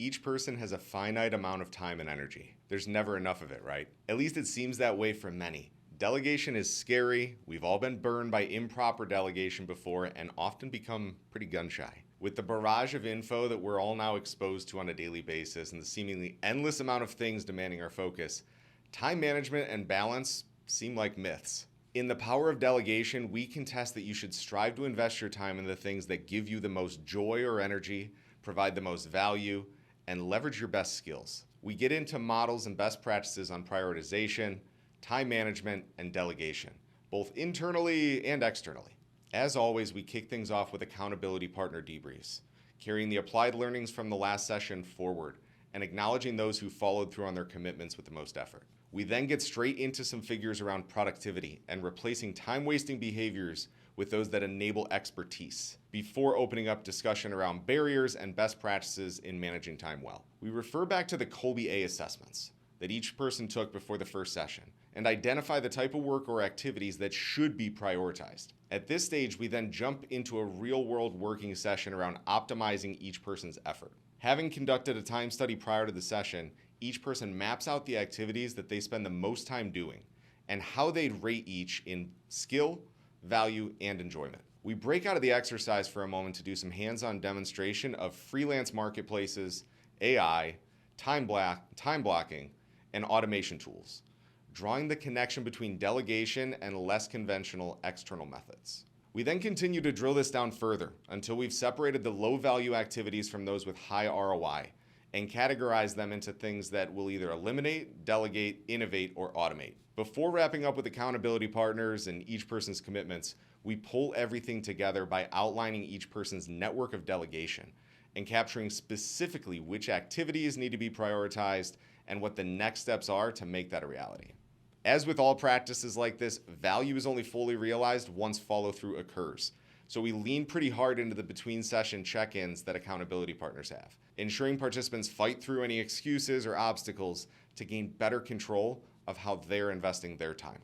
Each person has a finite amount of time and energy. There's never enough of it, right? At least it seems that way for many. Delegation is scary. We've all been burned by improper delegation before and often become pretty gun-shy. With the barrage of info that we're all now exposed to on a daily basis and the seemingly endless amount of things demanding our focus, time management and balance seem like myths. In the Power of Delegation, we contest that you should strive to invest your time in the things that give you the most joy or energy, provide the most value, and leverage your best skills. We get into models and best practices on prioritization, time management, and delegation, both internally and externally. As always, we kick things off with accountability partner debriefs, carrying the applied learnings from the last session forward and acknowledging those who followed through on their commitments with the most effort. We then get straight into some figures around productivity and replacing time-wasting behaviors with those that enable expertise before opening up discussion around barriers and best practices in managing time well. We refer back to the Kolbe A assessments that each person took before the first session and identify the type of work or activities that should be prioritized. At this stage, we then jump into a real-world working session around optimizing each person's effort. Having conducted a time study prior to the session, each person maps out the activities that they spend the most time doing and how they'd rate each in skill, value, and enjoyment. We break out of the exercise for a moment to do some hands-on demonstration of freelance marketplaces, AI, time blocking, and automation tools, drawing the connection between delegation and less conventional external methods. We then continue to drill this down further until we've separated the low-value activities from those with high ROI and categorize them into things that will either eliminate, delegate, innovate, or automate. Before wrapping up with accountability partners and each person's commitments, we pull everything together by outlining each person's network of delegation and capturing specifically which activities need to be prioritized and what the next steps are to make that a reality. As with all practices like this, value is only fully realized once follow-through occurs. So we lean pretty hard into the between-session check-ins that accountability partners have, ensuring participants fight through any excuses or obstacles to gain better control of how they're investing their time.